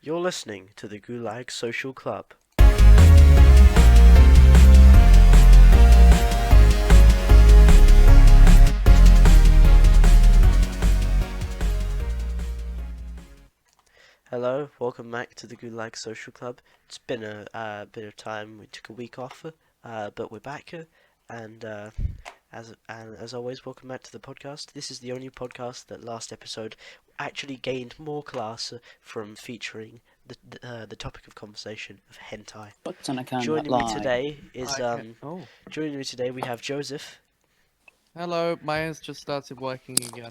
You're listening to the Gulag Social Club. Hello, welcome back to the Gulag Social Club. It's been a bit of time. We took a week off, but we're back, and as always, welcome back to the podcast. This is the only podcast that last episode actually gained more class from featuring the topic of conversation of hentai. Joining me today we have Joseph. Hello, my hands just started working again.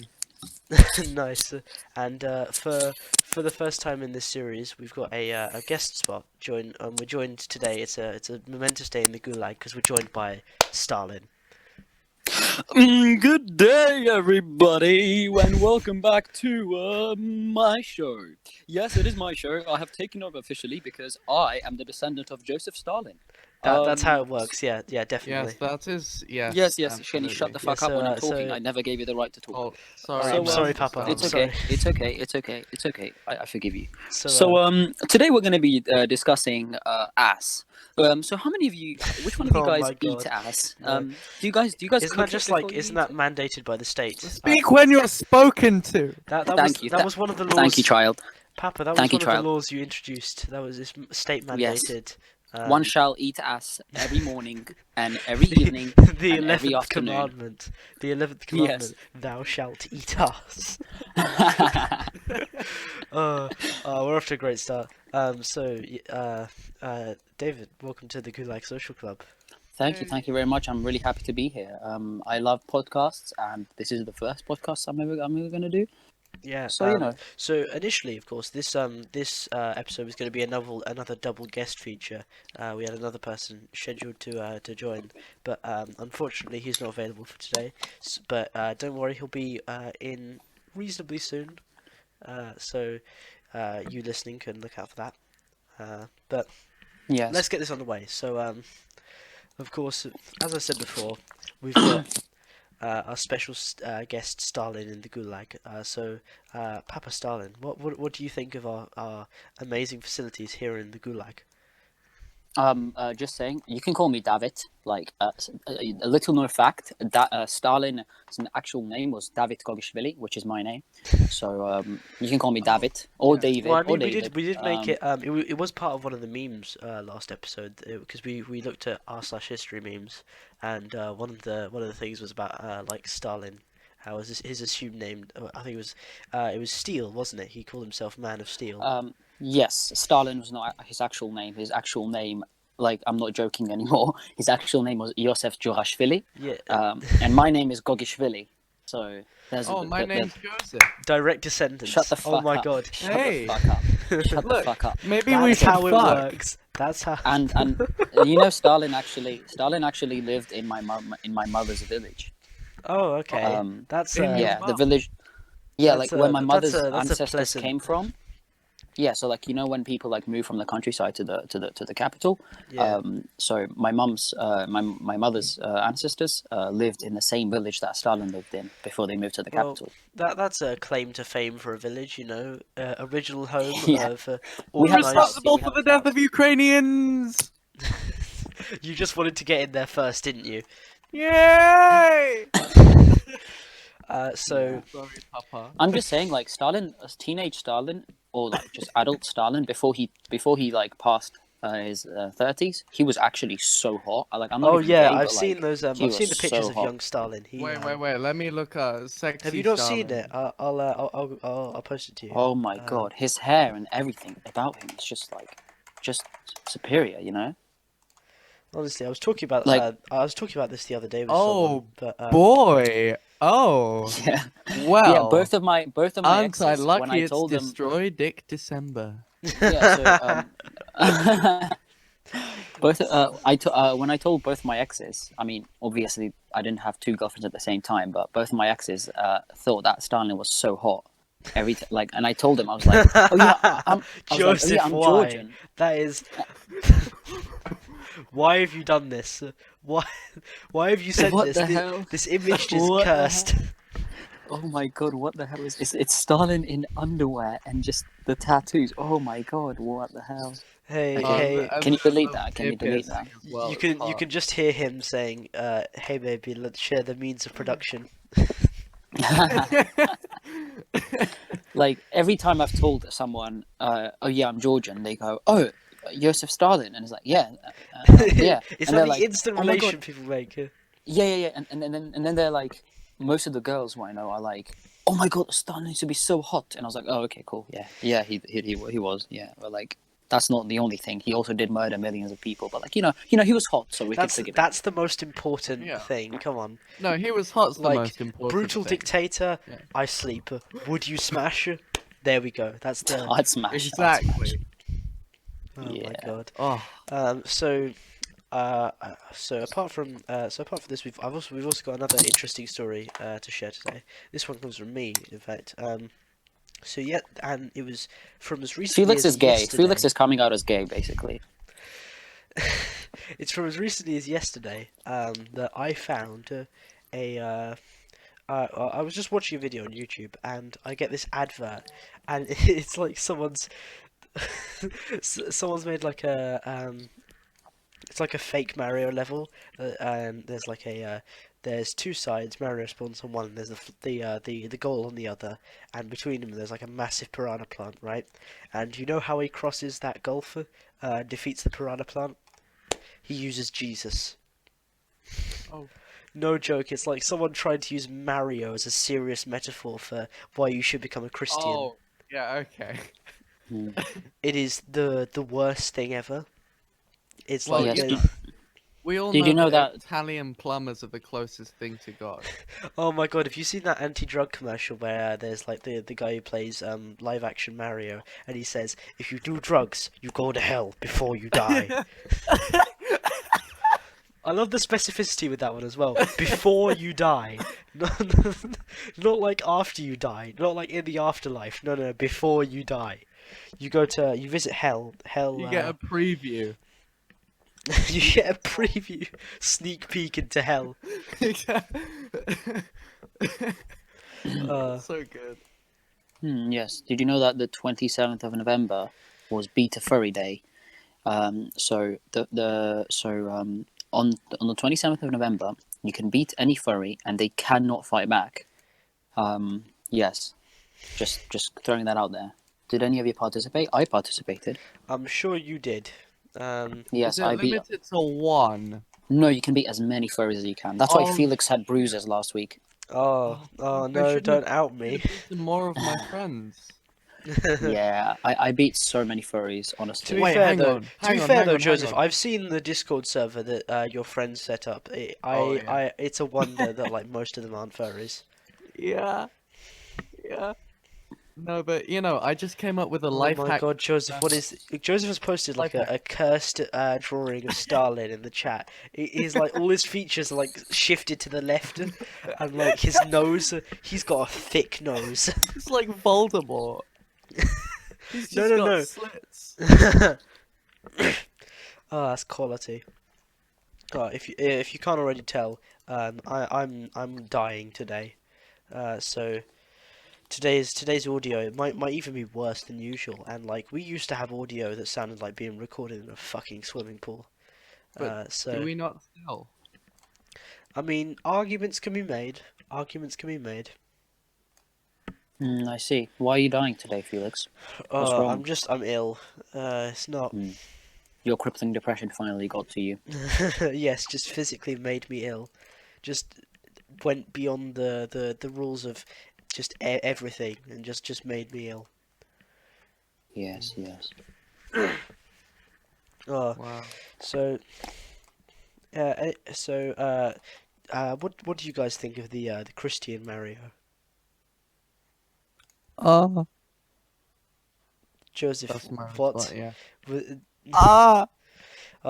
Nice. And for the first time in this series, we've got a guest spot. We're joined today. It's a momentous day in the Gulag because we're joined by Stalin. Good day, everybody, and welcome back to my show. Yes, it is my show. I have taken over officially because I am the descendant of Joseph Stalin. That's how it works. Yeah, definitely. Yes, that is. Yes. Yes. Can you shut the fuck up when I'm talking? I never gave you the right to talk. Oh, sorry. I'm sorry, Papa. It's okay. It's okay. I forgive you. So Today we're going to be discussing ass. So how many of you? Which one of you guys eat ass? Do you guys? Isn't that mandated by the state? Speak when you're spoken to. That was one of the laws. Thank you, child. Papa, that was one of the laws you introduced. That was state mandated. Yes. One shall eat ass every morning and every evening the and every 11th afternoon. commandment. The 11th commandment. Yes. Thou shalt eat ass. We're off to a great start. David, welcome to the Gulag Social Club. Thank you very much. I'm really happy to be here. I love podcasts, and this is the first podcast I'm ever going to do. Yeah. So So initially, of course, this episode was going to be another double guest feature. We had another person scheduled to join, but unfortunately he's not available for today. But don't worry, he'll be in reasonably soon. So you listening can look out for that. But yes, let's get this on the way. So of course, as I said before, we've got our special guest Stalin in the Gulag. Papa Stalin, what do you think of our amazing facilities here in the Gulag? just saying, you can call me Davit. Like a little known fact that Stalin's actual name was Davit Gogishvili, which is my name. So you can call me David or David. Well, I mean, or David. we did make it. It was part of one of the memes last episode because we looked at r/history memes, and one of the things was about like Stalin. How was his assumed name? I think it was Steel, wasn't it? He called himself Man of Steel. Yes, Stalin was not his actual name. His actual name, like, I'm not joking anymore. His actual name was Yosef Jurashvili. Yeah. And my name is Gogishvili. So there's. My name's Joseph. Direct descendants. Shut the fuck up. Oh my god. Hey. Shut the fuck up. Maybe That's we should how it fuck. works. That's how. And you know, Stalin actually lived in my mother's village. Oh, okay. That's The village. Yeah, That's like where my mother's that's a ancestors pleasant- came from. Yeah, so like, you know, when people like move from the countryside to the capital. Yeah. So my mum's my mother's ancestors lived in the same village that Stalin lived in before they moved to the capital. That's a claim to fame for a village, you know. Original home Yeah. of We have organised. Responsible for the death of Ukrainians. You just wanted to get in there first, didn't you? Yay! So Sorry, Papa. I'm just saying, like, Stalin, as teenage Stalin, or like just adult Stalin, before he like passed his 30s, he was actually so hot. Like, I'm not. oh even yeah, gay, I've but, seen like, those. I've he seen the was pictures so of hot. young Stalin. Wait. Let me look at sexy. Have you not Stalin. seen it? I'll post it to you. Oh my god, his hair and everything about him is just superior, you know. Honestly, I was talking about this the other day with Oh, someone, but boy. Oh. Yeah. Well. Yeah, both of my Aren't I exes, lucky when I it's told them, Destroy Dick December. yeah, so when I told both my exes, I mean, obviously I didn't have two girlfriends at the same time, but both of my exes thought that Stalin was so hot. And I told them, I was like, oh yeah, I'm Joseph, I'm why? Georgian. That is. Why have you done this? Why have you sent What this? the hell? This image is What the cursed. Oh my god, what the hell is this? It's Stalin in underwear and just The tattoos. Oh my god, what the hell? Hey, Okay. hey, and Can you the delete that? Can ear you delete piercing that? as well, you it's can hot. just hear him saying, "Hey, baby, let's share the means of production." Like every time I've told someone, "Oh yeah, I'm Georgian," they go, "Oh, Joseph Stalin," and it's like, "Yeah," yeah, It's and like they're the like, instant "Oh my god, relation people make. yeah," and then they're like, most of the girls who I know are like, "Oh my god, Stalin used to be so hot," and I was like, "Oh, okay, cool, yeah, he was, yeah," but like. That's not the only thing. He also did murder millions of people, but like he was hot, so we could forgive him. That's the most important Yeah. thing. Come on, No, he was hot's the like most important brutal thing. dictator. Yeah. I sleep. Would you smash? There we go. That's the. I'd smash. Exactly. Oh my Yeah. god. Oh, So apart from this, we've also got another interesting story to share today. This one comes from me, in fact. So yeah, and it was from as recently Felix as is gay. yesterday. Felix is coming out as gay, basically. It's from as recently as yesterday that I found I was just watching a video on YouTube and I get this advert and it's like someone's made like a it's like a fake Mario level and there's two sides. Mario spawns on one and there's the goal on the other, and between them there's like a massive piranha plant, right? And you know how he crosses that gulf, defeats the piranha plant? He uses Jesus. oh, No joke, it's like someone tried to use Mario as a serious metaphor for why you should become a Christian. oh, yeah, okay. Hmm. It is the worst thing ever. It's Well, like Yes. we all Did know you know that that? Italian plumbers are the closest thing to God. oh my god, have you seen that anti-drug commercial where there's like the guy who plays live action Mario and he says, if you do drugs, you go to hell before you die. I love the specificity with that one as well. Before you die. Not like after you die. Not like in the afterlife. No, before you die. You visit hell. Hell, You get a preview. you get a preview, sneak peek into hell. So good. Yes. Did you know that the 27th of November was Beta Furry Day? So on the 27th of November, you can beat any furry and they cannot fight back. Yes. Just throwing that out there. Did any of you participate? I participated. I'm sure you did. Yes, Is it I beat. limited to one? No, you can beat as many furries as you can. That's why Oh, Felix had bruises last week. oh I no, shouldn't don't have out me. beaten more of my friends. Yeah, I beat so many furries, To honestly. be Wait, fair hang though, on, hang on, hang on, hang Joseph, on. I've seen the Discord server that your friends set up. Oh, yeah. It's a wonder that like most of them aren't furries. Yeah, yeah. No, but I just came up with a Oh life my hack. god, Joseph, what is... Joseph has posted like Life hack. a cursed drawing of Stalin in the chat. He's like, all his features are like shifted to the left, and like his nose, he's got a thick nose. It's like Voldemort. He's No, just no, got no. slits. Oh, that's quality. Oh, if you can't already tell, I'm dying today. So today's audio it might even be worse than usual. And like we used to have audio that sounded like being recorded in a fucking swimming pool. But do So we not still? I mean, arguments can be made. Arguments can be made. I see. Why are you dying today, Felix? What's wrong? I'm ill. It's not. Your crippling depression finally got to you. Yes, just physically made me ill. Just went beyond the rules of just everything and just made me ill. Yes, yes. Oh, Wow. so what do you guys think of the Christian Mario? Joseph, That's my what? response, yeah.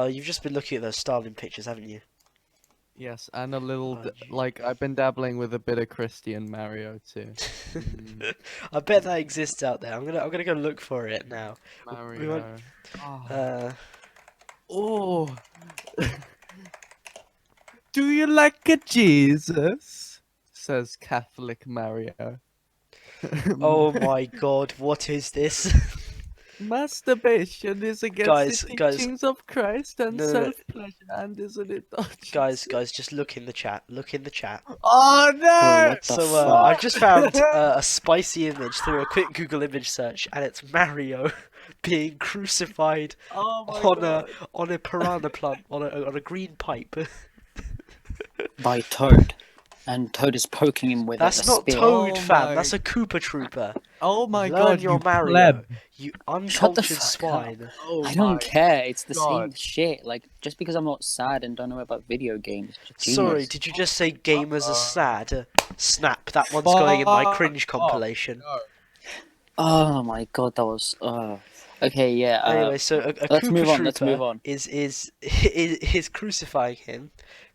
You've just been looking at those Stalin pictures, haven't you? Yes, and a little, Oh, like, I've been dabbling with a bit of Christian Mario too. I bet that exists out there. I'm gonna go look for it now. We want, Mario. Oh. Do you like a Jesus? Says Catholic Mario. Oh my god, what is this? Masturbation is against Guys, the guys, teachings of Christ and no, no, no. self-pleasure, and isn't it guys, indulgence? guys, just look in the chat. Look in the chat. Oh Bro, no! what the So fuck? I've just found a spicy image through a quick Google image search, and it's Mario being crucified Oh my on god! a piranha plant on a green pipe. By Toad. And Toad is poking him with a That's not spear. Toad, Oh fam. my- That's a Koopa Trooper. Oh my Learn god! your You Mario, pleb! you Shut the uncultured fuck swine. Oh I don't my care. It's the same God. shit. Like, just because I'm not sad and don't know about video games. Sorry, Genius. did you just say gamers are sad? Snap, that one's going in my cringe Fuck off. compilation. No. Oh my god, that was. Okay, yeah. Anyway, so a let's Koopa move on. Trooper Let's move on. is crucifying him.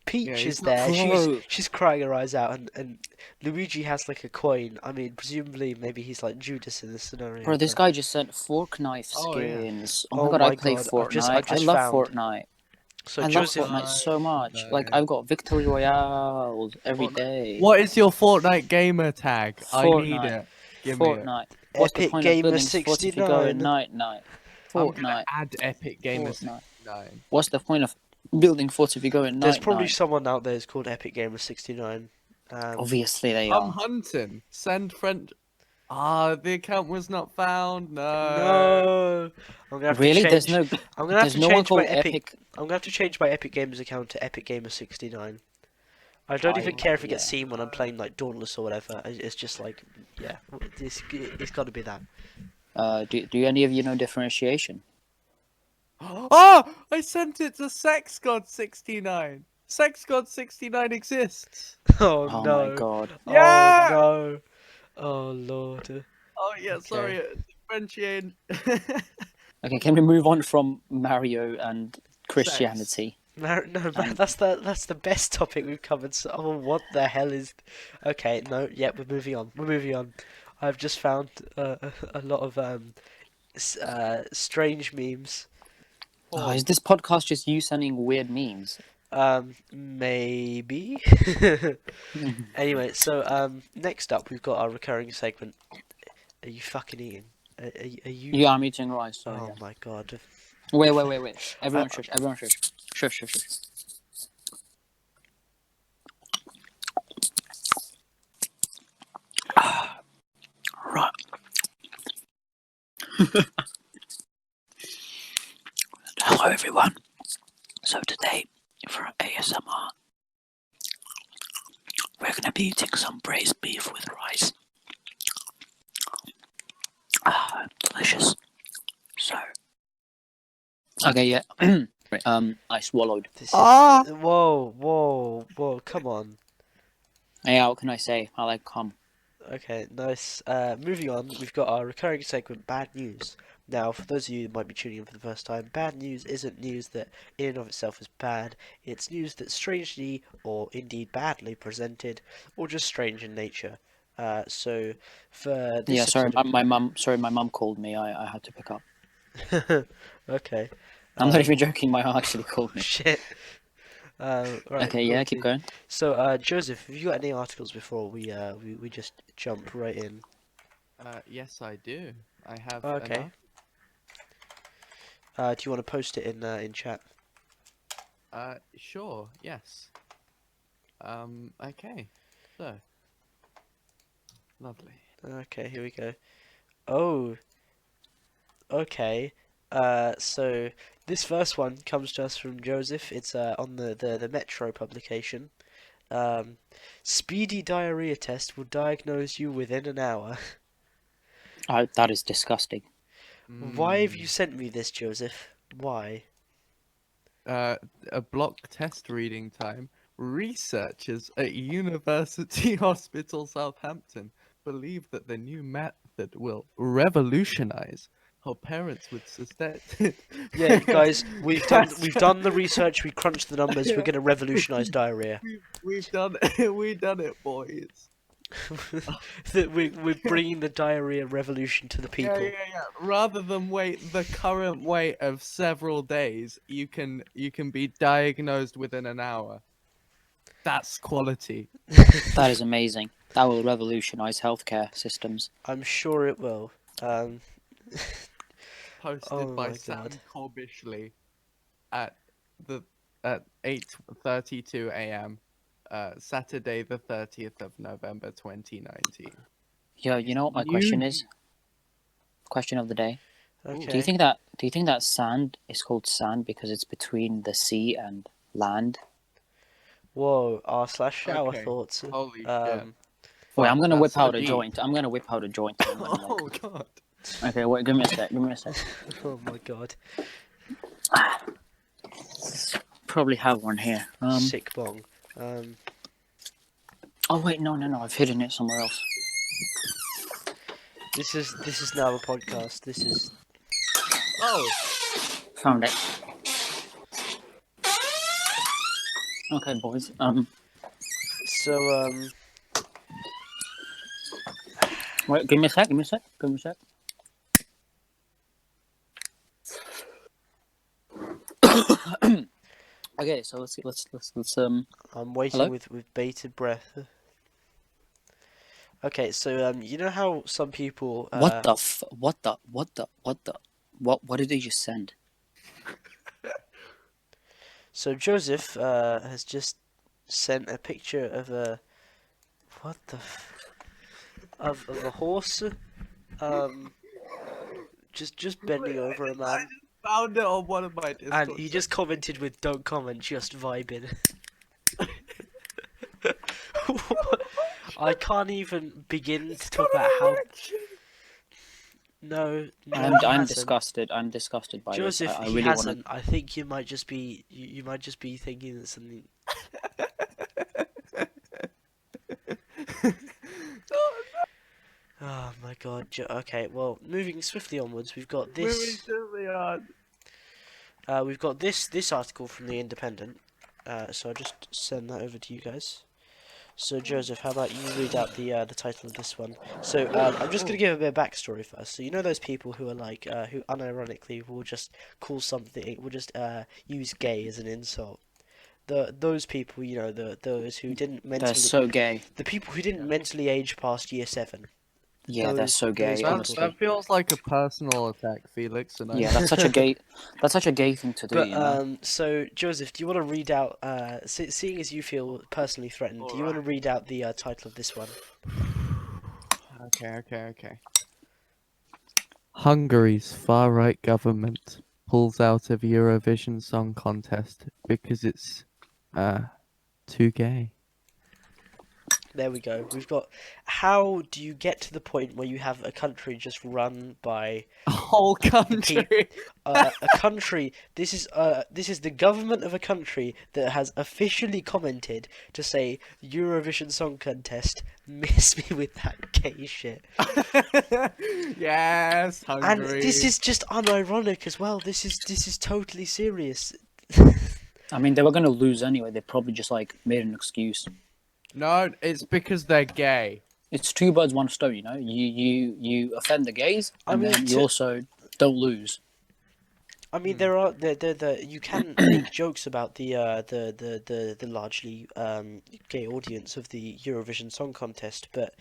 Peach Yeah, is he's not- there. Bro. She's crying her eyes out, and Luigi has like a coin. I mean, presumably maybe he's like Judas in this scenario. Bro, this but- guy just sent fork knife Oh, yeah. skins. Oh my god, my I play God, Fortnite. I've just I love found- Fortnite. So I love Joseph, Fortnite so much. No. Like, I've got victory royales every Fortnite. day. What is your Fortnite gamer tag? I need Fortnite. it. Give me it. Fortnite. What's the Epic point Gamer of building forts if you go at 69. night night? I'm gonna Fortnite. add Epic Gamer Fortnite. 69. What's the point of building forts if you go at there's night probably night? someone out there who's called Epic Gamer 69. Obviously they I'm are. hunting. Send friend. Ah, the account was not found. No. No, I'm gonna have Really? to There's change. no. I'm gonna have There's to no one change my called Epic. Epic. I'm gonna have to change my Epic Gamers account to Epic Gamer 69. I don't even care if it gets yeah. seen when I'm playing like Dauntless or whatever. It's just like, yeah, it's got to be that. Do any of you know differentiation? Oh, I sent it to Sex God 69. Sex God 69 exists. Oh, Oh no! my god. Yeah! Oh no! Oh lord! Oh yeah, Okay. sorry. Differentiate. Okay, can we move on from Mario and Christianity? No, that's the best topic we've covered. So, oh, what the hell is? Okay, no, yeah, we're moving on. We're moving on. I've just found a lot of strange memes. Oh, is this podcast just you sending weird memes? Maybe. Anyway, so next up we've got our recurring segment. Are you fucking eating? Are you? Yeah, I'm eating rice. So Oh yeah. my god. Wait. Everyone shush. Everyone shush. Shush. Right. Hello, everyone. So today, for ASMR, we're gonna be eating some braised beef with rice. Delicious. So. Okay, yeah. I swallowed. This is, Ah! Whoa! Come on. Yeah, what can I say? I like cum. Okay, nice. Moving on, we've got our recurring segment, Bad News. Now, for those of you that might be tuning in for the first time, bad news isn't news that in and of itself is bad. It's news that's strangely or indeed badly presented, or just strange in nature. So, for this Yeah, sorry, episode my mum. Sorry, my mum called me. I had to pick up. okay. I'm not even joking. My mum actually called me. Shit. Right, Okay, yeah, keep going. So, Joseph, have you got any articles before we just jump right in? Yes, I do. I have. Okay. enough. Do you want to post it in chat? Sure. Yes. Okay. So. Lovely. Okay, here we go. Oh. Okay. So this first one comes to us from Joseph. It's on the Metro publication. Speedy diarrhea test will diagnose you within an hour. That is disgusting. Why have you sent me this, Joseph? Why? A block test reading time. Researchers at University Hospital Southampton believe that the new method will revolutionize how parents would suspect. Yeah, guys, we've done the research. We crunched the numbers. We're gonna revolutionize diarrhea. We've done it. We've done it, boys. That we're bringing the diarrhea revolution to the people. Yeah. Rather than wait the current wait of several days, you can be diagnosed within an hour. That's quality. That is amazing. That will revolutionize healthcare systems. I'm sure it will. Posted Oh by my Sam God. Corbishley at the at 8:32 a.m. Saturday the 30th of November 2019. Yo, you know what my question is? Question of the day. Okay. Do you think that sand is called sand because it's between the sea and land? Whoa, r/shower Okay. thoughts. Holy shit. Um, Wait, I'm Fuck, gonna that's whip so out a deep. joint. I'm gonna whip out a joint. And I'm gonna, Oh god. Okay, wait. Give me a sec. Give me a sec. oh my God. Probably have one here. Sick bong. Oh wait, no. I've hidden it somewhere else. This is now a podcast. This is Oh. Found it. Okay, boys. so Wait. Give me a sec. Give me a sec. Give me a sec. Okay, so let's I'm waiting Hello? with bated breath. Okay, so you know how some people what did they just send? So Joseph has just sent a picture of a of a horse just bending over a man, Found it on one of my Discord. and he just commented with "Don't comment, just vibing." I can't even begin to talk about how. No, he I'm hasn't. disgusted. I'm disgusted by Joseph, this. I he really want hasn't. I think you might just be you might just be thinking that something. Oh my God. Okay, well, moving swiftly onwards, we've got this. We've got this article from the Independent. So I'll just send that over to you guys. So Joseph, how about you read out the title of this one? So I'm just gonna give a bit of backstory first. So you know those people who are like who unironically will just call something, will just use gay as an insult. Those people, you know, those who didn't They're mentally, so gay. the people who didn't mentally age past year 7. Yeah, they're so gay. people. Honestly. That feels like a personal attack, Felix. And Yeah, that's such a gay. That's such a gay thing to do. But You know. so Joseph, do you want to read out? Seeing as you feel personally threatened, do you want to read out the title of this one? Okay. Hungary's far-right government pulls out of Eurovision Song Contest because it's too gay. There we go. We've got. How do you get to the point where you have a country just run by A whole country. a country? This is the government of a country that has officially commented to say Eurovision Song Contest. Miss me with that gay shit. Yes, And Hungary. this is just unironic as well. This is totally serious. I mean, they were gonna lose anyway. They probably just like made an excuse. No, it's because they're gay. It's two birds, one stone. You know, you offend the gays, I and mean, then you also don't lose. I mean, there are you can make jokes about the largely gay audience of the Eurovision Song Contest, but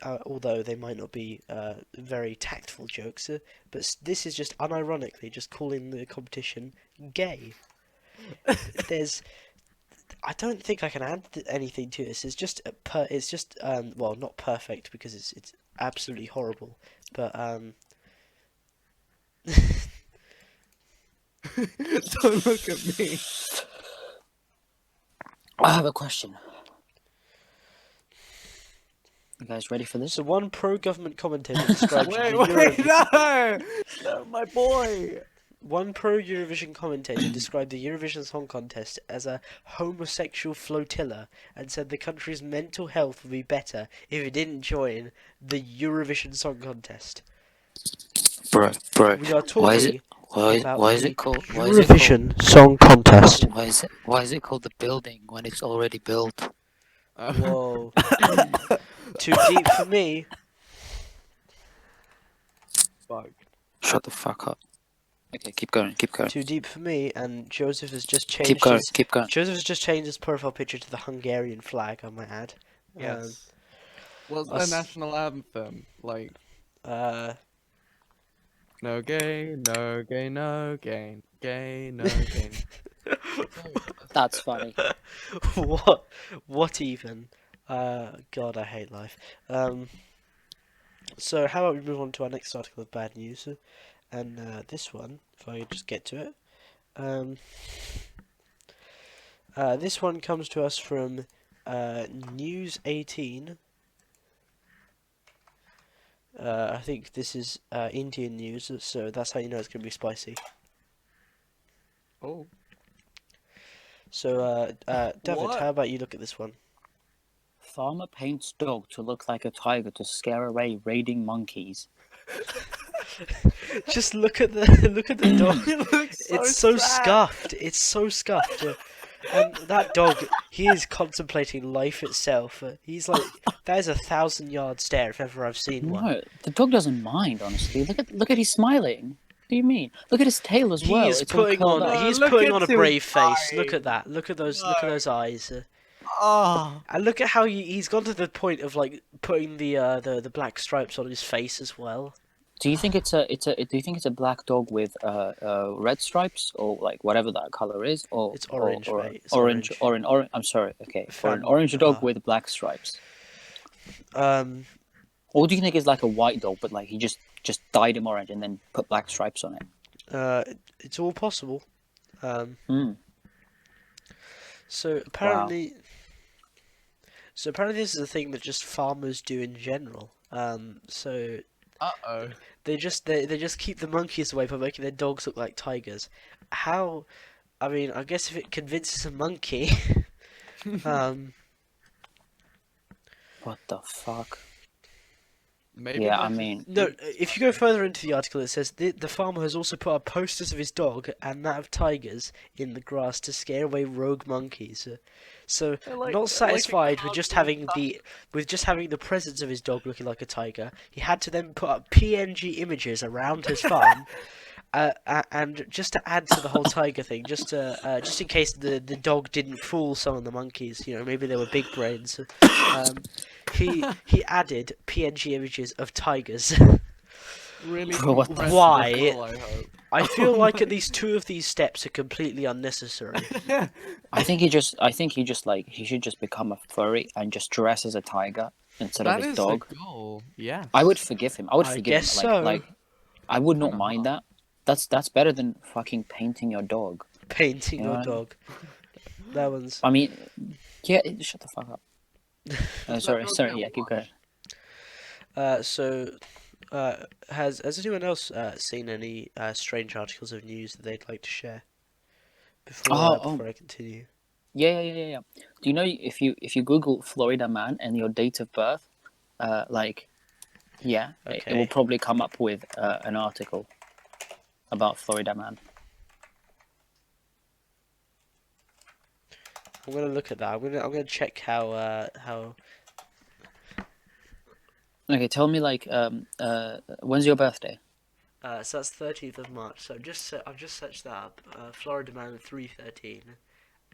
although they might not be very tactful jokes, but this is just unironically just calling the competition gay. I don't think I can add anything to this. It's just well, not perfect because it's absolutely horrible, but Don't look at me. I have a question. You guys ready for this? So one pro-government commentator described No, my boy. One pro-Eurovision commentator described the Eurovision Song Contest as a homosexual flotilla and said the country's mental health would be better if it didn't join the Eurovision Song Contest. Bro. We are talking about why is the it called Eurovision Song Contest. why is it called the building when it's already built? Whoa. Too deep for me. Fuck. Shut the fuck up. Okay, keep going, keep going, Too deep for me, and Joseph has just keep changed going, his keep going. Joseph has just changed his profile picture to the Hungarian flag, I might add. Yes. What's their Us national anthem? Like, uh no gay, no gay, no gay, gay, no gay. That's funny. what what even? God, I hate life. So how about we move on to our next article of bad news, and this one, if I could just get to it. This one comes to us from News 18. I think this is Indian news, so that's how you know it's going to be spicy. Oh. So, David, What? how about you look at this one? Farmer paints dog to look like a tiger to scare away raiding monkeys. Just look at the look at the dog. It looks so It's so sad. scuffed. It's so scuffed. And that dog, he is contemplating life itself. He's like, that is 1,000-yard stare if ever I've seen one. No, the dog doesn't mind. Honestly, look at he's smiling. What do you mean? Look at his tail as He well. is It's all putting curled on. up. No, He's look putting on a into brave his face. Look eyes. at that. Look at those. Look at No. those eyes. Ah. And look at how he's gone to the point of like putting the black stripes on his face as well. Do you think do you think it's a black dog with red stripes or like whatever that color is, or It's orange, or mate. It's orange orange. or an orange? I'm sorry, okay, or an Fan. orange dog with black stripes. Um. Or do you think it's like a white dog, but like he just dyed him orange and then put black stripes on it? It's all possible. Hmm. So apparently, this is a thing that just farmers do in general. So Uh-oh. they just keep the monkeys away by making their dogs look like tigers. How? I mean, I guess if it convinces a monkey, um, What the fuck? Maybe Yeah, they're I just mean, no. think- If you go further into the article, it says the farmer has also put up posters of his dog and that of tigers in the grass to scare away rogue monkeys. So they're like- not like a satisfied with just cartoon having the presence of his dog looking like a tiger, he had to then put up PNG images around his farm. And just to add to the whole tiger thing, just in case the dog didn't fool some of the monkeys, you know, maybe they were big brains. He added PNG images of tigers. really Bro, what the compressed Why? level, I hope. I feel like at least two of these steps are completely unnecessary. I think he should just become a furry and just dress as a tiger instead of That his is dog. the goal. Yeah. I would forgive him. I would I forgive him. guess so. Like I would not mind that. That's better than fucking painting your dog. Painting You know your what I mean? dog. That one's. I mean, yeah, shut the fuck up. Sorry, dog sorry. get Yeah, keep going. So, has anyone else seen any strange articles of news that they'd like to share before I continue? Yeah. Do you know if you Google Florida man and your date of birth, it will Okay. probably come up with an article about Florida man. I'm gonna look at that. I'm gonna check how. Okay, tell me when's your birthday? So that's 30th of March. So I've just searched that up. Florida man 313,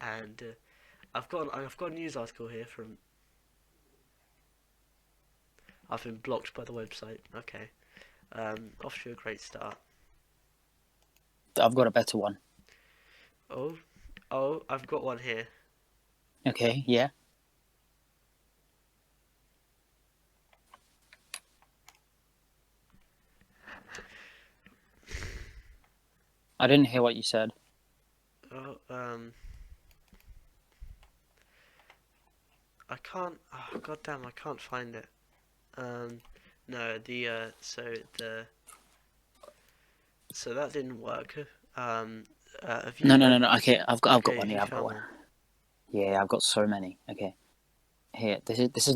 and I've got a news article here from. I've been blocked by the website. Okay. Off to a great start. I've got a better one. Oh, I've got one here. Okay, yeah. I didn't hear what you said. Oh, I can't. Oh, goddamn! I can't find it. No, so that didn't work. Have you? No. Okay, I've got Okay, one. you Yeah, I've got found one. Yeah, I've got so many. Okay, here. This is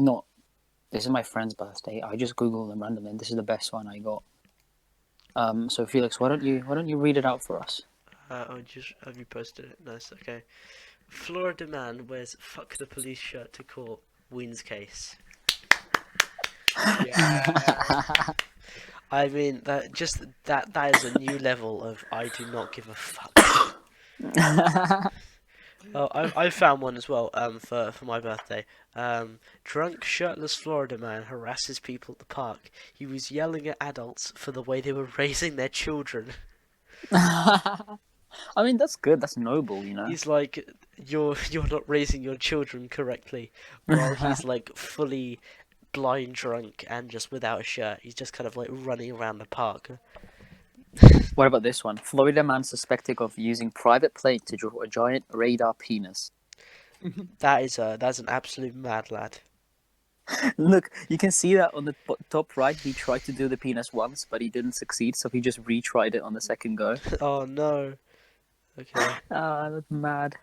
my friend's birthday. I just googled them randomly. And this is the best one I got. So Felix, why don't you read it out for us? Just have you posted it? Nice. Okay. Florida man wears "fuck the police" shirt to court. Wins case. Yeah. I mean, that is a new level of I do not give a fuck. Oh, I found one as well. For my birthday. Drunk shirtless Florida man harasses people at the park. He was yelling at adults for the way they were raising their children. I mean, that's good. That's noble, you know. He's like, you're not raising your children correctly, while he's like fully blind drunk and just without a shirt. He's just kind of like running around the park. What about this one? Florida man suspected of using private plane to draw a giant radar penis. That's an absolute mad lad. Look, you can see that on the top right. He tried to do the penis once, but he didn't succeed, so he just retried it on the second go. Oh no. Okay. Ah, that's mad.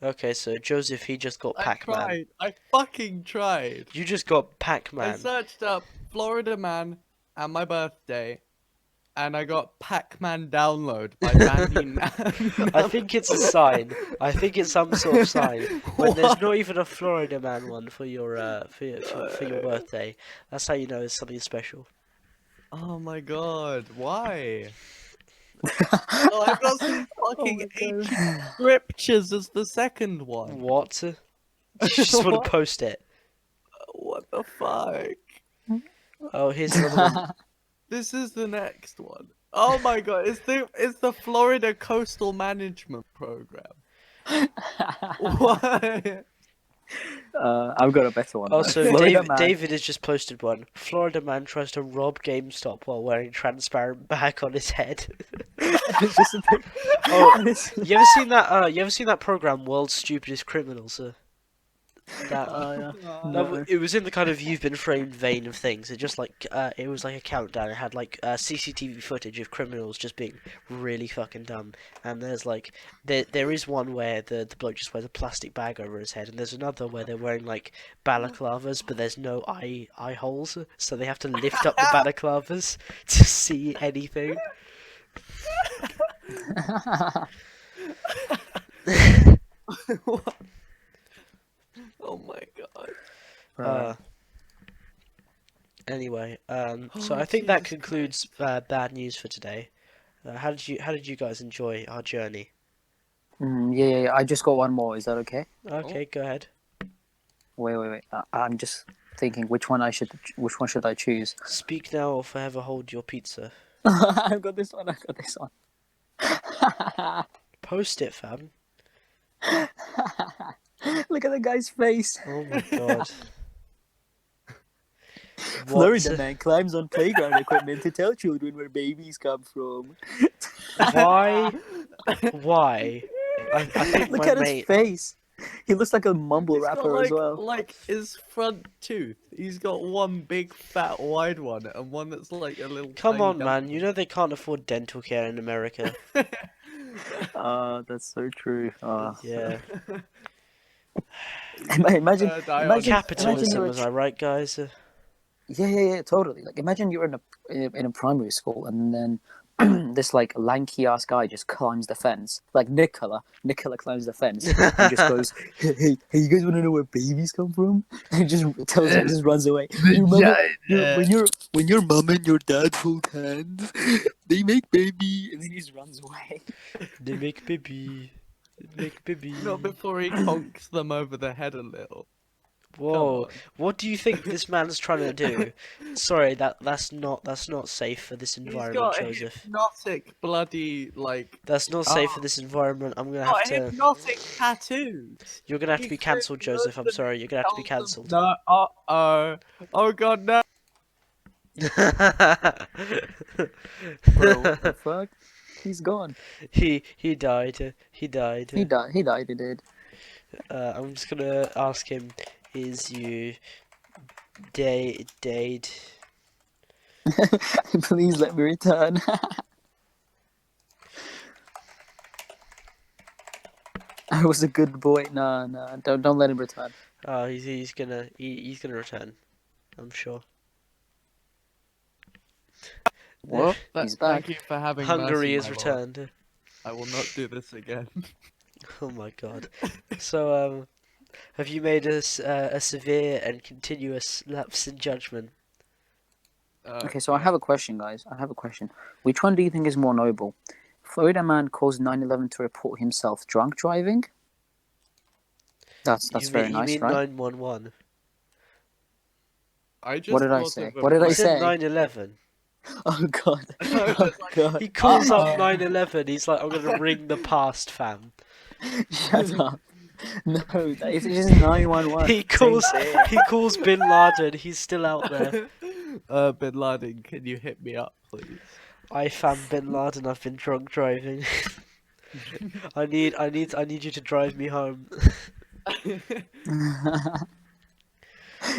Okay, so Joseph, he just got I Pac-Man. tried. I fucking tried. You just got I Pac-Man. searched up Florida Man and my birthday, and I got Pac-Man download by Bandy I think it's a sign. I think it's some sort of sign. When there's not even a Florida Man one for your for your birthday, that's how you know it's something special. Oh my god, why? Oh, I've got some fucking ancient scriptures as the second one. What? You just want to post it? What the fuck? Oh, here's another one. This is the next one. Oh my god, it's the Florida Coastal Management Program. What? I've got a better one. Also, Florida man. David has just posted one. Florida man tries to rob GameStop while wearing transparent bag on his head. It's just a bit- Oh, you ever seen that? You ever seen that program, World's Stupidest Criminals? That yeah. No, it was in the kind of you've been framed vein of things. It just like it was like a countdown. It had like CCTV footage of criminals just being really fucking dumb. And there's like there is one where the bloke just wears a plastic bag over his head, and there's another where they're wearing like balaclavas, but there's no eye holes, so they have to lift up the balaclavas to see anything. Oh my god. Anyway, so Oh, I think that Jesus concludes bad news for today. How did you guys enjoy our journey? Yeah. I just got one more. Is that okay? Okay, go ahead. Wait. I'm just thinking which one should I choose? Speak now or forever hold your pizza. I've got this one. Post it, fam. Look at the guy's face. Oh my god. Florida man climbs on playground equipment to tell children where babies come from. Why? Why? I think Look my at mate. his face. He looks like a mumble He's got, rapper like, as well. like his front tooth. He's got one big fat wide one and one that's like a little. Come tiny on, man. dump You know they can't afford dental care in America. That's so true. Yeah. Imagine Capitalism, you're was I right, guys? yeah, totally. Like, imagine you're in a primary school, and then this like lanky ass guy just climbs the fence, like Nicola climbs the fence and just goes, hey, you guys want to know where babies come from? And just just runs away. When your mom and your dad hold hands, they make baby, and then he just runs away. They make baby. Not before he conks them over the head a little. Whoa! on. What do you think this man's trying to do? Sorry, that's not safe for this He's environment, got Joseph. hypnotic bloody like. That's not safe for this environment. I'm gonna have Got to. hypnotic tattoos. You're gonna have to be He's cancelled, doing Joseph. I'm loads sorry. You're gonna have to be of- cancelled. No, oh god, no. Bro, what the fuck? He's gone. He died. He died. He died. He did. I'm just gonna ask him. Is you dead? Please let me return. I was a good boy. No, don't let him return. Oh, he's gonna return. I'm sure. What? He's back. Thank you for having Hungary mercy, has my lord. returned. I will not do this again. Oh my god. So have you made a severe and continuous lapse in judgment? Okay, so I have a question, guys. I have a question. Which one do you think is more noble? Florida man calls 911 to report himself drunk driving. That's very You nice, mean right? 911? I What just did I thought say? of a What did You I said say? 911. Oh god. I was Oh just like, god. He calls up Uh-oh. 911. He's like, I'm gonna ring the past, fam. Shut up. No, it's just 911. He Same calls. thing. He calls Bin Laden. He's still out there. Bin Laden, can you hit me up, please? I found Bin Laden. I've been drunk driving. I need you to drive me home.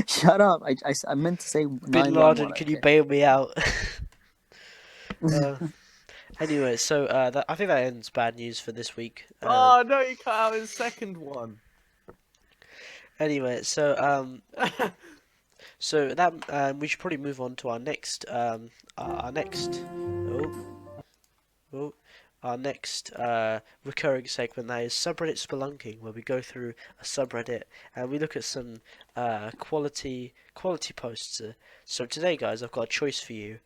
Shut up. I meant to say Bin Laden, 911, can you okay? bail me out? uh, anyway, so I think that ends bad news for this week. Oh no, you cut out his second one. Anyway, so that we should probably move on to our next oh oh our next recurring segment, that is subreddit spelunking, where we go through a subreddit and we look at some quality posts. So today, guys, I've got a choice for you.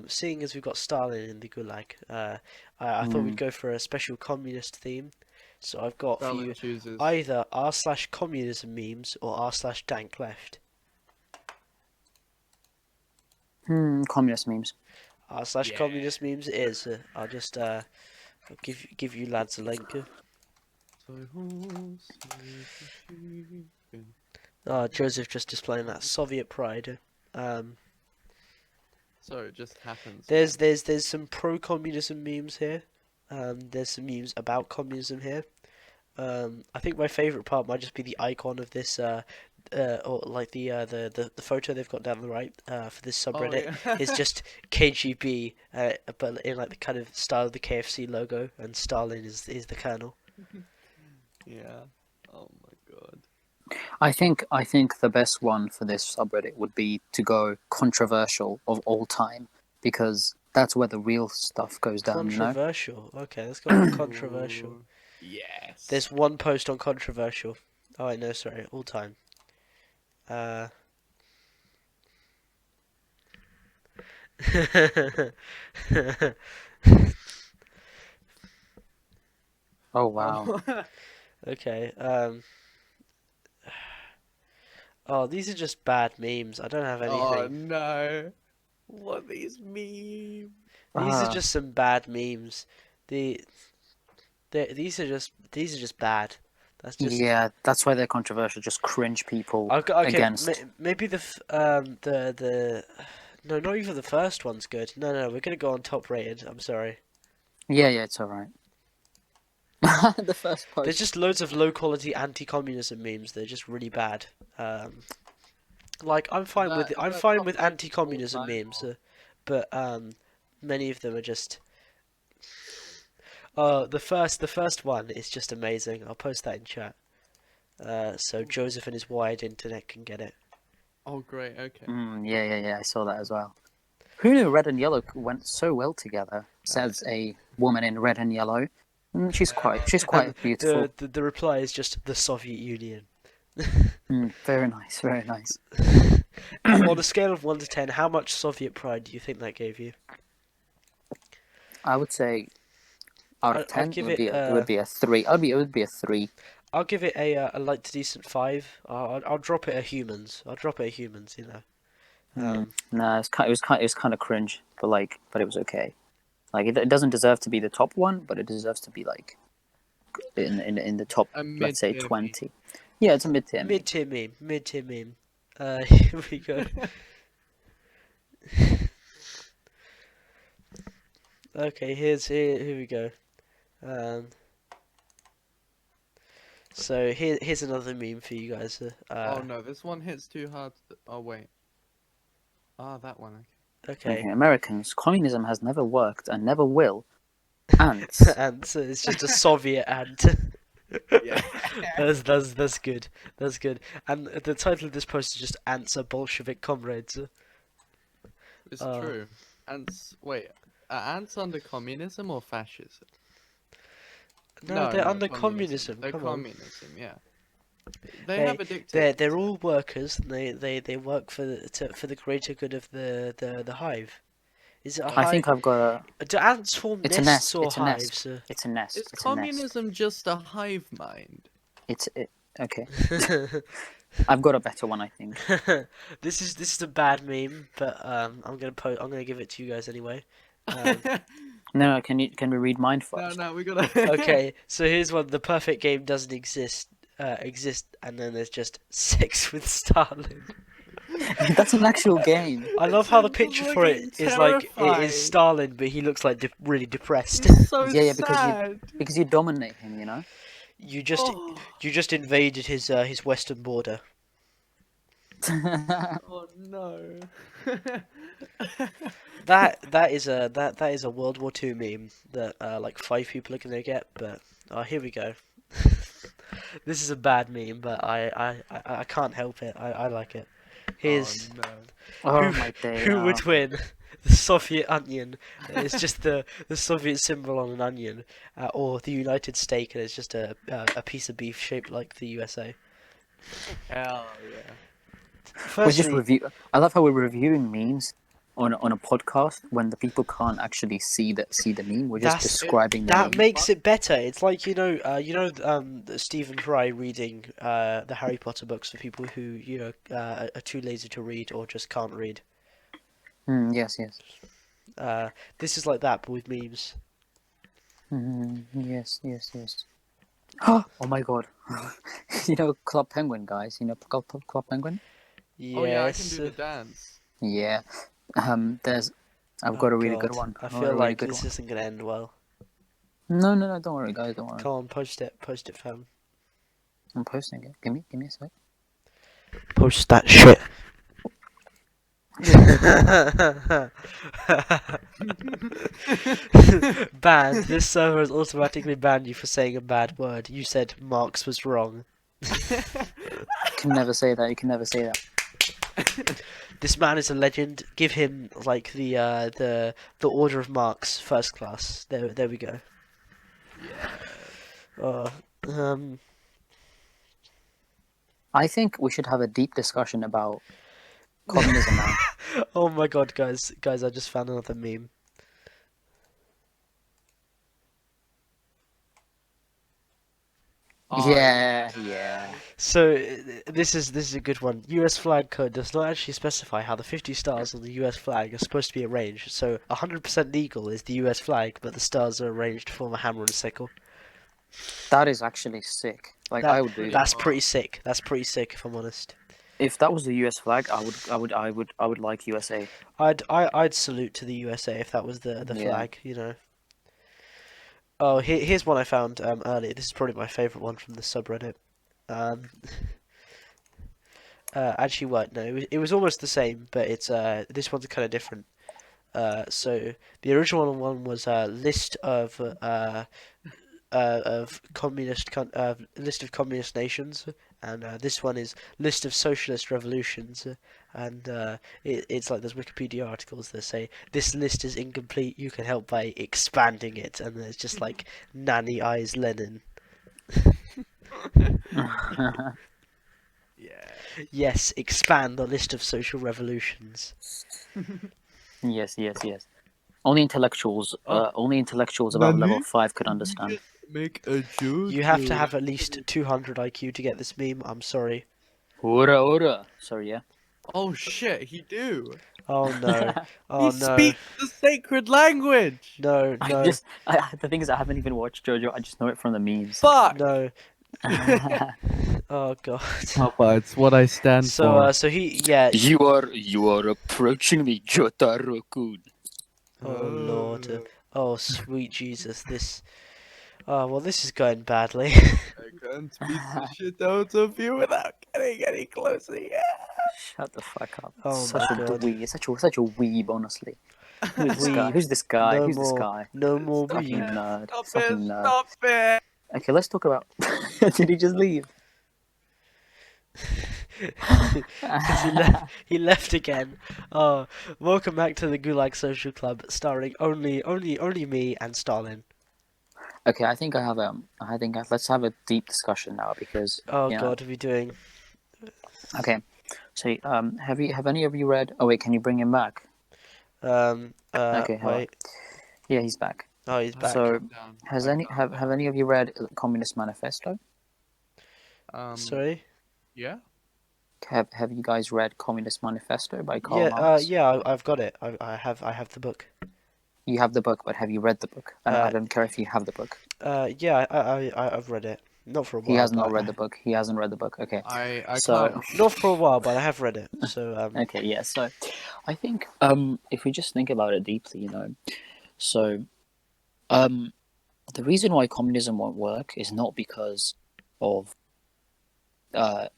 Seeing as we've got Stalin in the Gulag, I thought we'd go for a special communist theme. So I've got for you Stalin chooses. either r/communism memes or r/dank left. Communist memes. r/communist memes it is. I'll just I'll give you lads a link. Joseph just displaying that Soviet pride. So it just happens. There's some pro-communism memes here. There's some memes about communism here. I think my favourite part might just be the icon of this, or like the photo they've got down the right for this subreddit is just KGB, but in like the kind of style of the KFC logo, and Stalin is the colonel. Yeah. Oh my god. I think the best one for this subreddit would be to go controversial of all time, because that's where the real stuff goes down, you know? Controversial. Okay, let's go with controversial. Ooh, yes. There's one post on controversial. Oh, wait, no, sorry, all time. Oh wow. Okay. Oh, these are just bad memes. I don't have Oh anything. no. What these memes? These are just some bad memes. The these are just bad. That's just Yeah, that's why they're controversial. Just cringe people okay. against. Maybe the no, not even the first one's good. No, we're gonna go on top rated. I'm sorry. Yeah, it's all right. The first post. There's just loads of low quality anti-communism memes. They're just really bad. Like I'm fine with anti-communism memes, but many of them are just. The first one is just amazing. I'll post that in chat. So Joseph and his wired internet can get it. Oh great, okay. Yeah. I saw that as well. Who knew red and yellow went so well together? Says a woman in red and yellow. She's quite And beautiful. the reply is just the Soviet Union. Very nice, very nice. On a scale of 1 to 10, how much Soviet pride do you think that gave you? I would say out of 10 I'd give it would be a 3. It would be a 3. I'll give it a light to decent 5. I'll drop it at humans. You know. Nah, it was kind of cringe, but it was okay. Like it doesn't deserve to be the top one, but it deserves to be like in the top, let's say 20. Yeah, it's a mid-tier. Mid-tier meme. Here we go. Okay, here we go. So here's another meme for you guys. Oh no, this one hits too hard. Oh wait. Ah, that one. Okay. Americans, communism has never worked and never will. Ants. Ants. It's just a Soviet ant. Yeah. That's good. That's good. And the title of this post is just "Ants are Bolshevik comrades." It's true. Ants. Wait. Are ants under communism or fascism? No, they're under communism. communism. They're Come on. communism. Yeah. They Hey, have a dictator. they're all workers, and they work for the greater good of the hive. Is it a I hive? think I've got a. Do ants form It's a nests nest. or It's a nest. hives? It's a nest. Is It's a nest. communism just a hive mind? Okay. I've got a better one, I think. This is a bad meme, but I'm gonna give it to you guys anyway. Um, No, can we read mine No, first? no, we gotta. okay, so here's one: the perfect game doesn't exist, and then there's just sex with Stalin. That's an actual game. I love how the Sounds picture for looking it is like it terrified. is Stalin, but he looks like really depressed. He's so Yeah, sad. because you dominate him, you know. You just Oh, you just invaded his western border. oh no. That is a World War II meme that like 5 people are gonna get, but here we go. This is a bad meme, but I can't help it. I like it. Here's Oh no. Oh who my day. who would win? The Soviet onion. It's just the Soviet symbol on an onion, or the United steak, and it's just a piece of beef shaped like the USA. Hell yeah. We just Firstly, review. I love how we're reviewing memes on a podcast when the people can't actually see the meme. We're just That's- describing the that meme. makes it better. It's like Stephen Fry reading the Harry Potter books for people who are too lazy to read or just can't read. Yes, yes. This is like that, but with memes. Yes, yes, yes. Oh my god. You know Club Penguin, guys. You know Club Penguin? Oh yeah, I can Yes. do the dance. Yeah. There's. I've Oh, got a really good God. one. I I've got feel a really like good this one. isn't gonna end well. No, don't worry, guys. Don't worry. Come on, post it, fam. I'm posting it. Give me a sec. Post that shit. Banned. This server has automatically banned you for saying a bad word. You said Marx was wrong. You can never say that. You can never say that. This man is a legend. Give him like the Order of Marx, first class. There we go. Oh, I think we should have a deep discussion about communism now. oh my God, guys! I just found another meme. Oh, Yeah. So this is a good one. U.S. flag code does not actually specify how the 50 stars on the U.S. flag are supposed to be arranged. So 100% legal is the U.S. flag, but the stars are arranged to form a hammer and a sickle. That is actually sick. Like That- I would do that. That's pretty sick. That's pretty sick, if I'm honest. If that was the US flag, I would like USA. I'd salute to the USA if that was the Yeah. flag. You know. Oh, here's one I found earlier. This is probably my favorite one from the subreddit. Actually, what? No, it was almost the same, but it's this one's kind of different. So the original one was a list of list of communist nations, and this one is list of socialist revolutions, and it's like there's Wikipedia articles that say this list is incomplete. You can help by expanding it, and there's just like nanny eyes Lenin. yeah. Yes, expand the list of social revolutions. Yes. Only intellectuals above Nani? level 5 could understand. Make a joke. You have to have at least 200 IQ to get this meme. I'm sorry. Ora. Sorry, yeah. Oh shit, he do. Oh no. Oh he no. speaks the sacred language. No. The thing is, I haven't even watched JoJo. I just know it from the memes. Fuck. No. Oh god. Papa, it's what I stand for. So yeah. You are approaching me, Jotaro-kun. Oh lord. Oh sweet Jesus. This. Oh well, this is going badly. I can't beat the shit out of you without getting any closer. Yeah. Shut the fuck up. Oh Such my a God. dweeb. Such a weeb, honestly. Who's this Weeb. guy? Who's this guy? No Who's this more. guy? No more Stop Fucking weeb. nerd. Stop Fucking it! nerd. Stop it! Okay, let's talk about. Did he just leave? Because he left again. Oh, welcome back to the Gulag Social Club, starring only me and Stalin. Okay, let's have a deep discussion now because Oh you know. God, are we doing? Okay, so have any of you read? Oh wait, can you bring him back? Okay, hello. Wait. Yeah, he's back. Oh, he's I back. So calmed down. has I any calmed have down. any of you read Communist Manifesto? Sorry. Yeah. Have you guys read Communist Manifesto by Karl Yeah. Marx? Yeah. I've got it. I have the book. You have the book, but have you read the book? I Uh. don't care if you have the book. Yeah. I've read it. Not for a He while, has not but read the book. He hasn't read the book. Okay, I can't. so not for a while, but I have read it. So okay, yeah. So I think if we just think about it deeply, so um, the reason why communism won't work is not because of uh,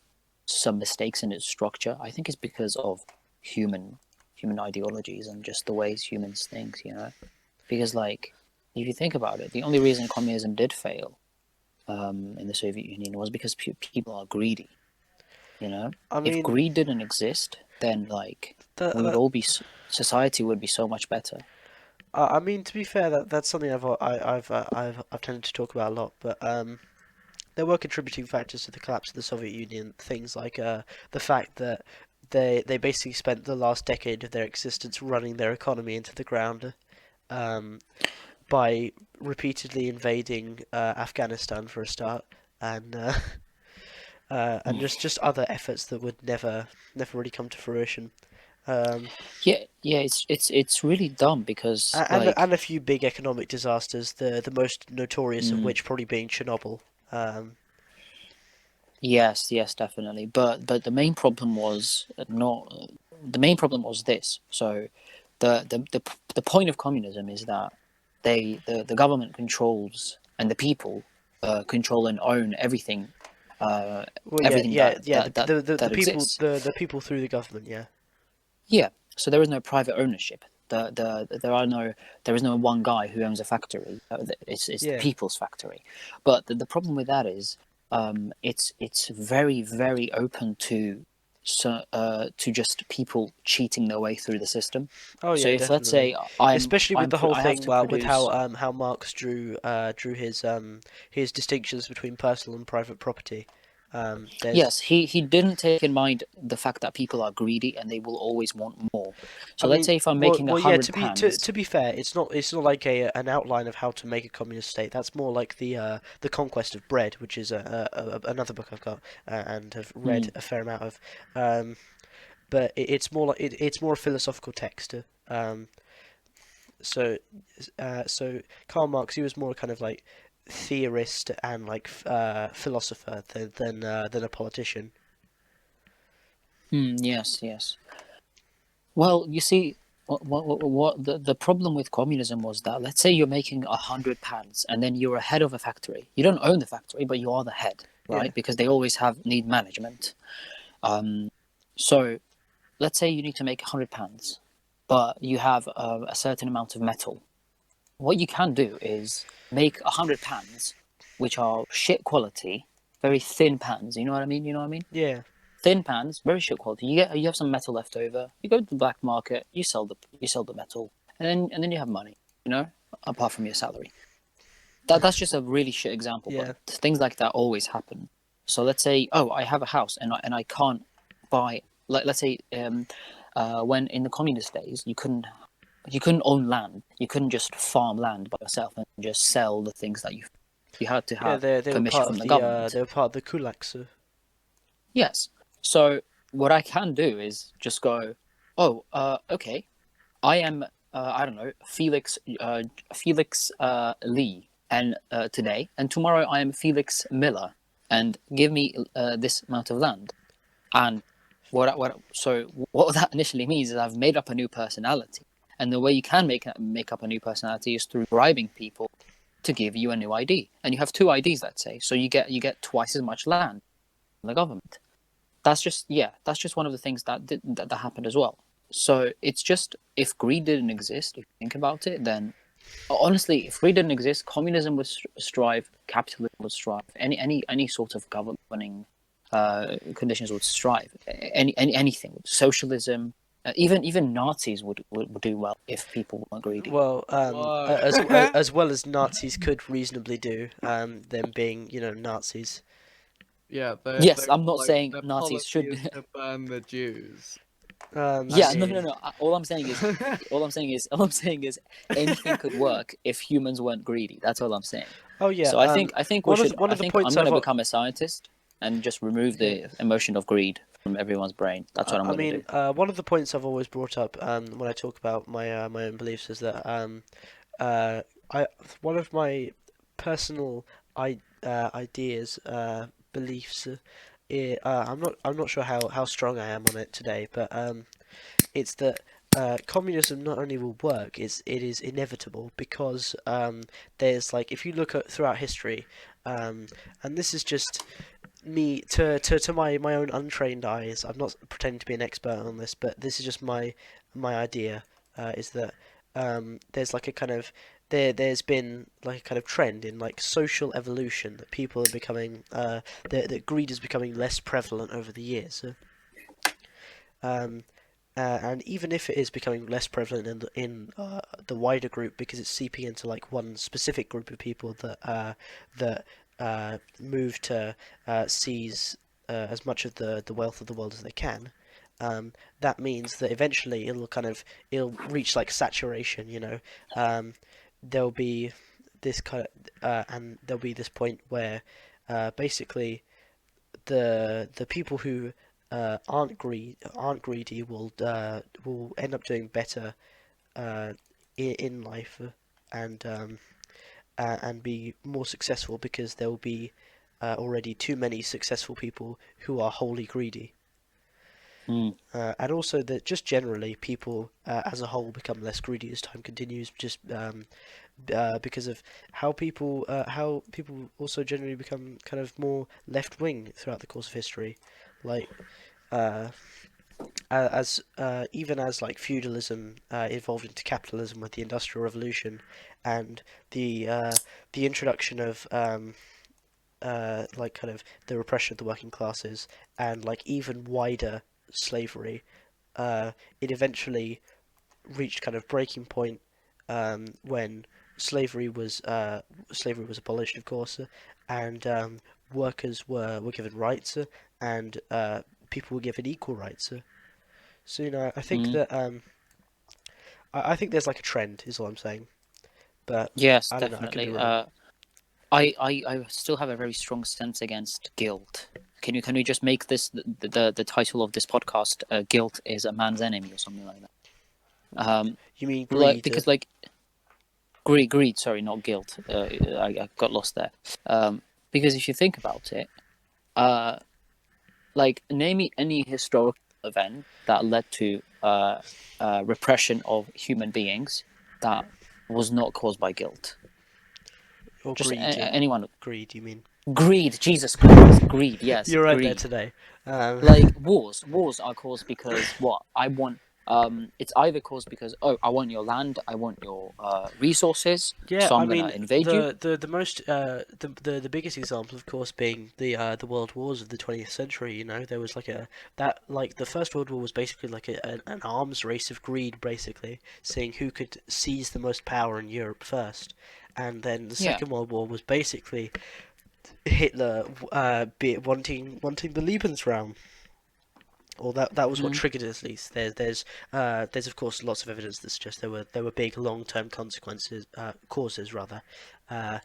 some mistakes in its structure. I think it's because of human human ideologies and just the ways humans think. Because like if you think about it, the only reason communism did fail in the Soviet Union was because people are greedy. I If mean, greed didn't exist, then like that, we would that all be society would be so much better. I mean, to be fair, that's something I've tended to talk about a lot. But there were contributing factors to the collapse of the Soviet Union. Things like the fact that they basically spent the last decade of their existence running their economy into the ground. Um, by repeatedly invading Afghanistan for a start, and and just other efforts that would never really come to fruition. Um, Yeah. It's really dumb because like and a few big economic disasters. The most notorious of mm, which probably being Chernobyl. Um, yes, definitely. But the main problem was not the main problem was this. So the point of communism is that the government controls and the people control and own everything well, everything yeah. that exists. The people through the government. Yeah, Yeah, so there is no private ownership. There is no one guy who owns a factory. It's the yeah. people's factory. But the problem with that is it's very very open to just people cheating their way through the system. Oh So yeah, if let's definitely. say Especially with the whole I have thing to with produce. how Marx drew his distinctions between personal and private property. There's Yes, he didn't take in mind the fact that people are greedy and they will always want more. I So let's mean, say if I'm making a yeah. hundred pans. To be fair, it's not like an outline of how to make a communist state. That's more like the conquest of bread, which is another book I've got and have Hmm, read a fair amount of. But it's more like it's more a philosophical text. Um, so so Karl Marx, he was more kind of like theorist and like philosopher than a politician. yes. Well, you see, what the problem with communism was that let's say you're making 100 pans and then you're a head of a factory. You don't own the factory, but you are the head, Yeah. right? Because they always need management. Um, so let's say you need to make 100 pans, but you have a certain amount of metal. What you can do is make 100 pans, which are shit quality, very thin pans. You know what I mean? You know what I mean? Yeah. Thin pans, very shit quality. You have some metal left over. You go to the black market. You sell the metal, and then you have money. Apart from your salary. That's just a really shit example, but Yeah. things like that always happen. So let's say, oh, I have a house and I can't buy. Like let's say, when in the communist days, you couldn't own land. You couldn't just farm land by yourself and just sell the things that you had to Yeah, have they were permission part from of the the government. they were part of the kulaks. Yes. So what I can do is just go, oh, okay. I am, I don't know, Felix Lee, and today, and tomorrow I am Felix Miller, and give me this amount of land. And what that initially means is I've made up a new personality, and the way you can make up a new personality is through bribing people to give you a new ID, and you have two IDs, let's say, so you get twice as much land from the government. That's just one of the things that happened as well. So it's just if greed didn't exist, if you think about it, then honestly, if greed didn't exist, communism would strive, capitalism would strive, any sort of governing conditions would strive, anything, socialism. Even Nazis would do well if people weren't greedy. Well, Whoa. as well as Nazis could reasonably do, them being, Nazis. Yeah, Yes, I'm not like saying their Nazis policy should. is to burn the Jews. I Yeah, no, mean, no, no. All I'm saying is, anything could work if humans weren't greedy. That's all I'm saying. oh yeah. So I think we should. One I of the think I'm points going to I've become a scientist and just remove okay. the emotion of greed from everyone's brain. That's what I'm I going to mean, do. one of the points I've always brought up when I talk about my own beliefs is that uh, I one of my personal ideas beliefs. I'm not sure how strong I am on it today, but it's that communism not only will work, it is inevitable because there's like if you look at throughout history, and this is just me to my own untrained eyes. I'm not pretending to be an expert on this, but this is just my idea. Is that there's like a kind of there's been like a kind of trend in like social evolution that people are becoming that greed is becoming less prevalent over the years. Um, and even if it is becoming less prevalent in the wider group because it's seeping into like one specific group of people that move to seize as much of the wealth of the world as they can, that means that eventually it'll reach like saturation. There'll be this and there'll be this point where basically the people who aren't greedy will end up doing better in life and and be more successful because there will be already too many successful people who are wholly greedy. Mm. And also that just generally people as a whole become less greedy as time continues, just because of how people also generally become kind of more left wing throughout the course of history, like uh, as even as like feudalism evolved into capitalism with the Industrial Revolution and the introduction of like kind of the repression of the working classes and like even wider slavery, it eventually reached kind of breaking point when slavery was abolished, of course, and workers were given rights and people were given equal rights. So I think Mm. that I think there's like a trend, is all I'm saying. But Yes, I don't know, I could be definitely. wrong. I still have a very strong sense against guilt. Can we just make this the title of this podcast? Guilt is a man's enemy, or something like that. You mean Like greed? because like greed. Sorry, not guilt. I got lost there. Because if you think about it, uh, like name me any historical event that led to repression of human beings that was not caused by guilt. Or Just greed? anyone. Greed? You mean? Greed, Jesus Christ, greed. Yes, You're right there greed. today. Like wars are caused because what I want. It's either caused because I want your land, I want your resources, Yeah, so I I'm gonna mean invade you. the most the biggest example, of course, being the World Wars of the 20th century. There was like the First World War was basically like an arms race of greed, basically seeing who could seize the most power in Europe first, and then the Yeah. Second World War was basically Hitler wanting the Lebensraum. Or that was what Mm. triggered it at least. There's of course lots of evidence that suggests there were big long term consequences causes rather uh,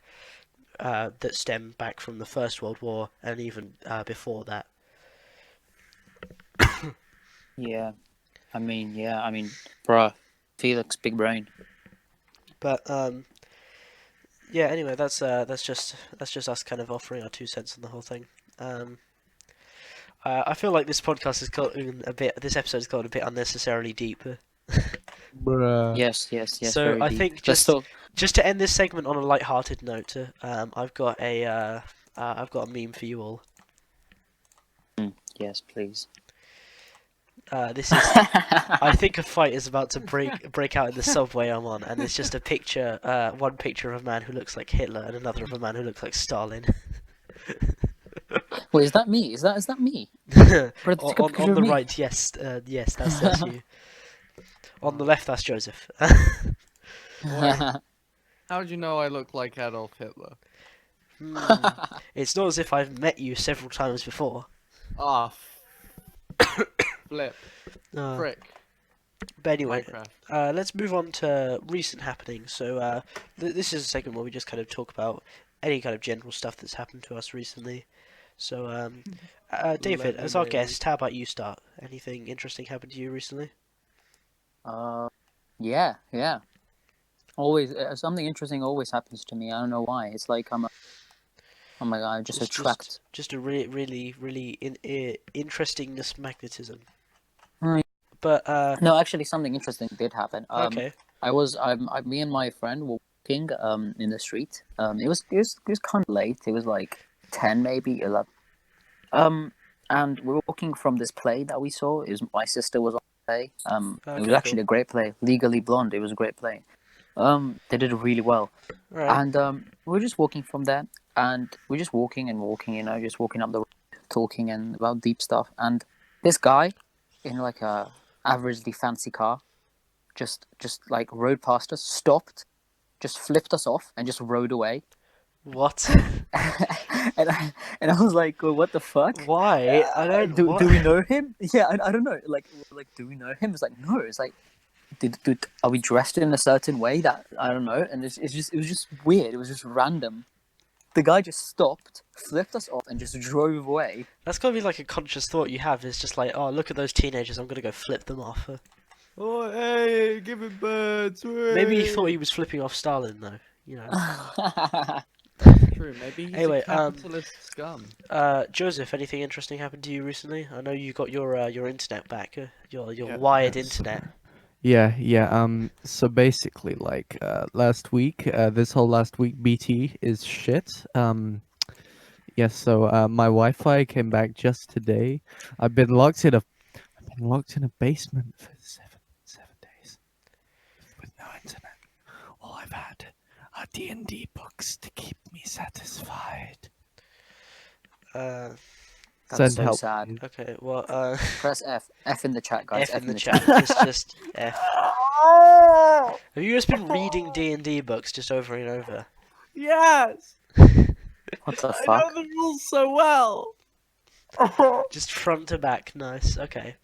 that stem back from the First World War and even before that. Yeah. I mean, bruh, Felix, big brain. But yeah. Anyway, that's just us kind of offering our 2 cents on the whole thing. Um, I feel like this podcast has gotten a bit. This episode has gotten a bit unnecessarily deep. Bruh. Yes, yes, yes, So very I deep. think Let's talk. just to end this segment on a light-hearted note, I've got a meme for you all. Yes, please. This is I think a fight is about to break out in the subway I'm on, and it's just a picture, one picture of a man who looks like Hitler and another of a man who looks like Stalin. Wait, is that me? Is that me? on the right, yes, yes, that's you. On the left, that's Joseph. Why? How do you know I look like Adolf Hitler? Hmm. It's not as if I've met you several times before. Ah, flip, Uh, frick, but anyway, Minecraft. let's move on to recent happenings. So this is a segment where we just kind of talk about any kind of general stuff that's happened to us recently. So David, as our Lemonade. guest, how about you start? Anything interesting happened to you recently? Yeah. Always something interesting always happens to me. I don't know why. It's like oh my god, I just attract. Just a really interestingness magnetism. Right. But No, actually, something interesting did happen. okay, Me and my friend were walking in the street. It was kind of late. It was like 10, maybe 11. And we were walking from this play that we saw. It was my sister was on the play. It was okay, actually cool. a great play. Legally Blonde. It was a great play. They did it really well. All right. And we were just walking from there, and we're just walking and walking, just walking up the road, talking and about deep stuff. And this guy in like a averagely fancy car just like rode past us, stopped, just flipped us off, and just rode away. What? And I was like, well, what the fuck? Why? I don't. Do What? do we know him? Yeah, I don't know. Like, do we know him? It's like, no. It's like, are we dressed in a certain way that I don't know? And it was just weird. It was just random. The guy just stopped, flipped us off, and just drove away. That's gotta be like a conscious thought you have. It's just like, oh, look at those teenagers. I'm gonna go flip them off. Oh, hey, give it birds. Maybe he thought he was flipping off Stalin, though. You know. True, maybe he's Anyway, a capitalist scum. Joseph, anything interesting happened to you recently? I know you got your internet back. Your Yeah, wired yes. internet. Yeah. So basically, like, last week, this whole last week, BT is shit. Yeah. So, my Wi-Fi came back just today. I've been locked in a basement for seven days with no internet. All I've had are D&D books to keep me satisfied. Uh, That's so help, sad. please. okay. Well, Press F in the chat, guys. F in the chat. Just F. Have you just been reading D&D books just over and over? Yes, What the I fuck? know the rules so well. Just front to back. Nice. Okay.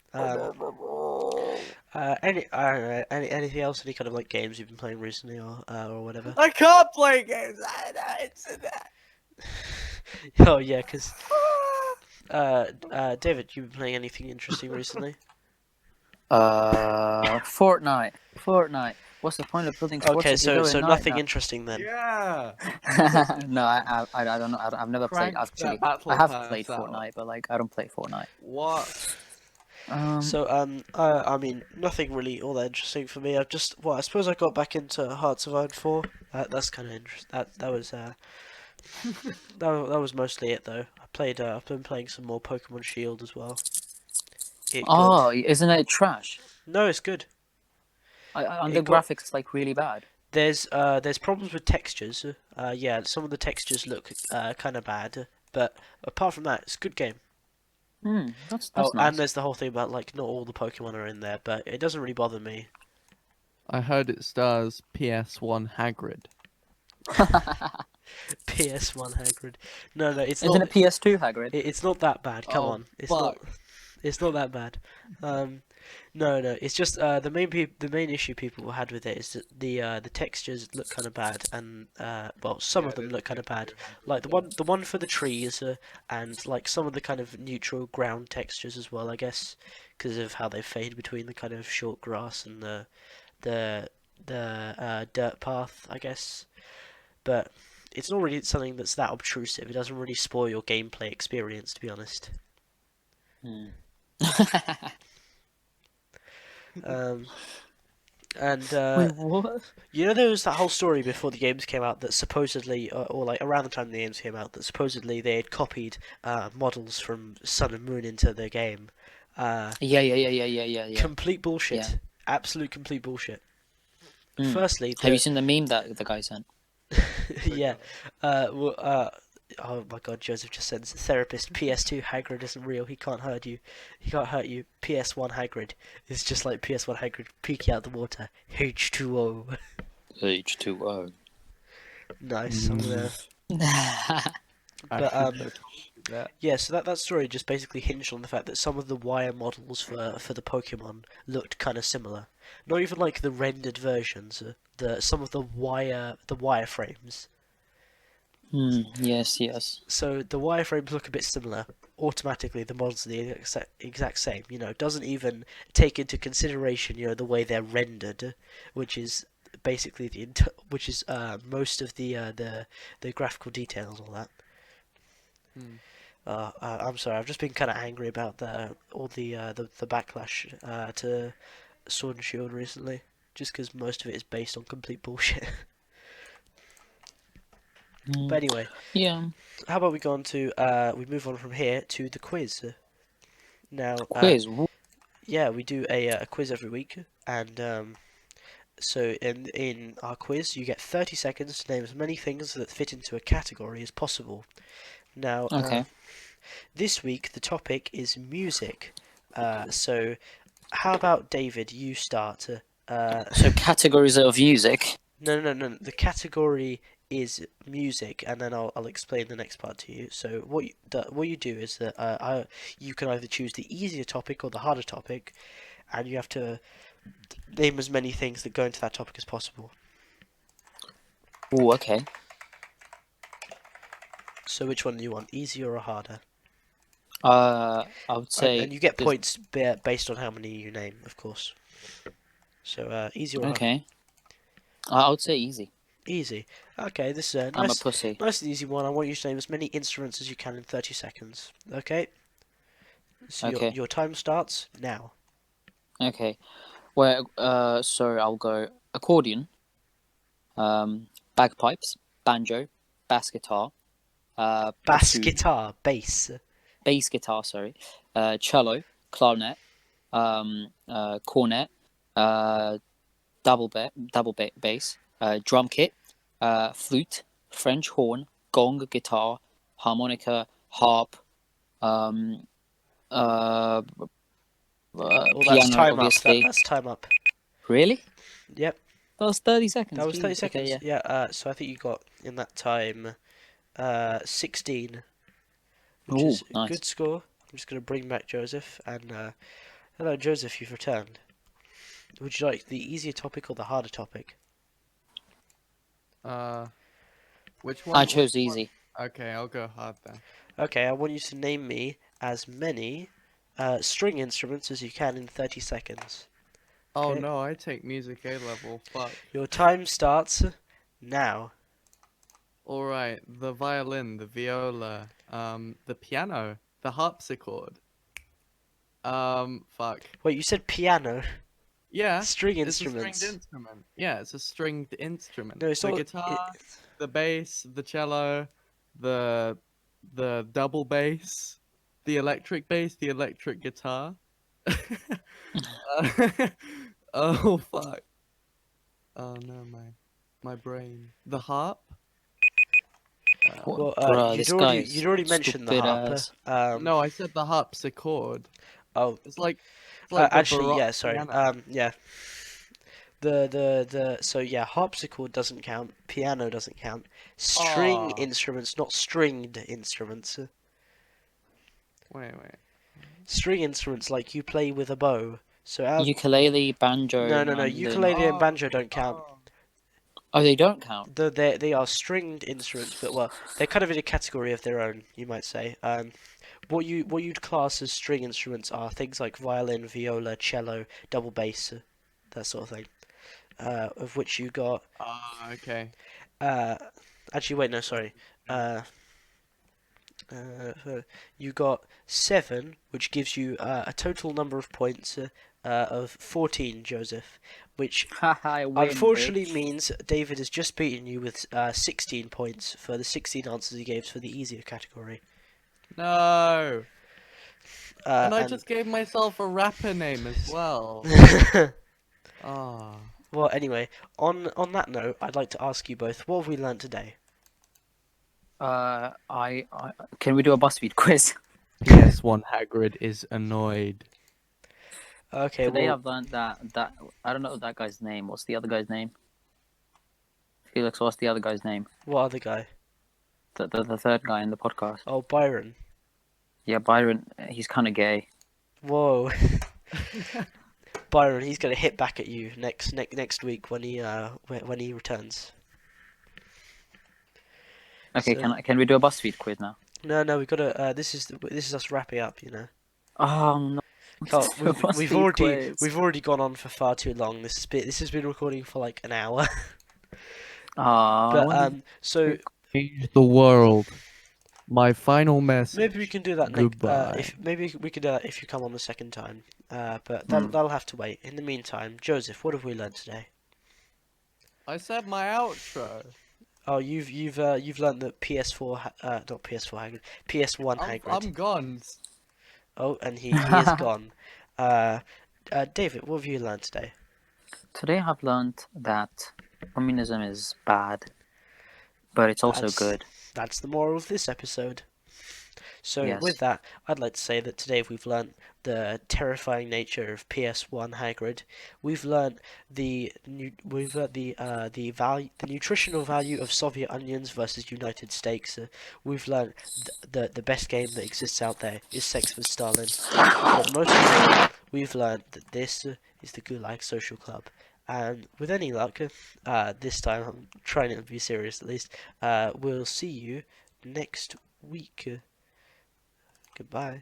Anything else? Any kind of like games you've been playing recently, or whatever? I can't play games. I know internet. Oh yeah, because David, you've been playing anything interesting recently? Fortnite. What's the point of building forts Okay, if you go so at night nothing now? interesting then. Yeah. No, I don't know. I've never played. Crank that Actually, battle I have pass played out. Fortnite, but like I don't play Fortnite. What? So I mean nothing really all that interesting for me. I suppose I got back into Hearts of Iron 4. That's kind of interesting. That was that was mostly it though. I've been playing some more Pokemon Shield as well. Oh, isn't it trash? No, it's good. And It the got- graphics like really bad. There's problems with textures. Yeah, some of the textures look kind of bad, but apart from that, it's a good game. That's Oh, nice. and there's the whole thing about like not all the Pokemon are in there, but it doesn't really bother me. I heard it stars PS1 Hagrid. PS1 Hagrid. No, it's Isn't not. it PS2 Hagrid? It's not that bad. Come Oh, on, fuck. it's not that bad. No, it's just the main issue people had with it is that the textures look kind of bad, and well, some of them look kind of bad. Like the one for the trees, and like some of the kind of neutral ground textures as well, I guess, because of how they fade between the kind of short grass and the dirt path, I guess. But it's not really something that's that obtrusive. It doesn't really spoil your gameplay experience, to be honest. And Wait, what? you know there was that whole story before the games came out that supposedly, or like around the time the games came out, that supposedly they had copied models from Sun and Moon into their game. Yeah. Complete bullshit. Yeah. Absolute complete bullshit. Mm. Firstly, Have you seen the meme that the guy sent? yeah. Oh my God, Joseph just sends therapist. PS2 Hagrid isn't real. He can't hurt you. He can't hurt you. PS1 Hagrid is just like PS1 Hagrid peeking out the water. H2O. H2O. Nice. I'm gonna. I But should have told you that. yeah. So that story just basically hinged on the fact that some of the wire models for the Pokemon looked kind of similar. Not even like the rendered versions. Some of the wireframes. Yes, yes. So the wireframes look a bit similar. Automatically, the models are the exact same. It doesn't even take into consideration, the way they're rendered, which is basically most of the graphical details, all that. Hmm. I'm sorry, I've just been kind of angry about the backlash to Sword and Shield recently, just because most of it is based on complete bullshit. But anyway, Yeah. how about we move on from here to the quiz. Now, Quiz. yeah, we do a quiz every week, and so in our quiz, you get 30 seconds to name as many things that fit into a category as possible. Now, Okay. this week the topic is music. So how about David? You start. So categories of music. No. The category is music, and then I'll explain the next part to you. So what you do is that you can either choose the easier topic or the harder topic, and you have to name as many things that go into that topic as possible. Oh, okay. So which one do you want, easier or harder? I would And, say. and you get points based on how many you name, of course. So easy or harder? Okay. I would say easy. Easy. Okay, this is a I'm a nice pussy. and easy one. I want you to name as many instruments as you can in 30 seconds. Okay? So Okay. your time starts now. Okay. Well, so I'll go accordion, bagpipes, banjo, bass guitar, Bass bassoon, guitar, bass. bass guitar, sorry, cello, clarinet, cornet, uh, bass, drum kit, flute, French horn, gong, guitar, harmonica, harp, um, uh, Well, that's piano, time up. obviously. That's time up. Really? Yep, That was 30 seconds. that was 30 Jeez. Okay, seconds. yeah. Yeah, so I think you got, in that time, 16, which Oh, is a nice. good score. I'm just going to bring back Joseph, and hello, Joseph, you've returned. Would you like the easier topic or the harder topic? Which one? I chose which one? easy. Okay, I'll go hard then. Okay, I want you to name me as many string instruments as you can in 30 seconds. Oh Okay. no, I take music A level. Fuck. Your time starts now. All right, the violin, the viola, the piano, the harpsichord. Fuck. Wait, you said piano? Yeah, String it's a stringed instruments. instrument. Yeah, it's a stringed instrument. No, it's The not. guitar, the bass, the cello, the double bass, the electric bass, the electric guitar. Uh, oh fuck. Oh no, my brain. The harp. What, Well, bruh, this guy you'd is already mentioned the stupid harp. ass. No, I said the harpsichord. Oh, It's like the actually, baroque yeah. Sorry. piano. Yeah. So yeah, harpsichord doesn't count. Piano doesn't count. String Oh, instruments, not stringed instruments. wait. String instruments like you play with a bow. So Ukulele, banjo, no. mandolin. Ukulele and Oh, banjo don't count. oh. Oh, they don't count. They are stringed instruments, but well, they're kind of in a category of their own, you might say. What you'd class as string instruments are things like violin, viola, cello, double bass, that sort of thing. Of which you got. Okay. Uh, Actually, wait, no, sorry. You got 7, which gives you a total number of points of 14, Joseph, which Haha, I win, unfortunately bitch. means David has just beaten you with 16 points for the 16 answers he gave for the easier category. No. And I And just gave myself a rapper name as well. Ah. well, anyway, on that note, I'd like to ask you both, what have we learned today? I can we do a BuzzFeed quiz? PS1 Hagrid is annoyed. Okay, Today well, I've learned that I don't know that guy's name. What's the other guy's name? Felix, what's the other guy's name? what other guy? The third guy in the podcast. Oh, Byron. Yeah, Byron. He's kind of gay. Whoa. Byron, he's gonna hit back at you next week when he returns. Okay, So, can we do a BuzzFeed quiz now? no, we gotta. This is us wrapping up. You know. Oh no. Can't, Do a BuzzFeed quiz. we've already gone on for far too long. This has been recording for like an hour. But so Change the world. My final message. maybe we can do that Goodbye. if maybe we could if you come on the second time. But Hmm. that'll have to wait. In the meantime, Joseph, what have we learned today? I said my outro. Oh, you've learned that PS4 not PS4 Hagrid, PS1 Hagrid. I'm gone. Oh, and he is gone. David, what have you learned today? Today I've learned that communism is bad, but it's also That's- good. That's the moral of this episode. So Yes. with that, I'd like to say that today we've learnt the terrifying nature of PS1 Hagrid. We've learnt the nutritional value of Soviet onions versus United Steaks. We've learnt the best game that exists out there is Sex with Stalin. But most of all, we've learnt that this is the Gulag Social Club. And with any luck, this time I'm trying to be serious at least. We'll see you next week. Goodbye.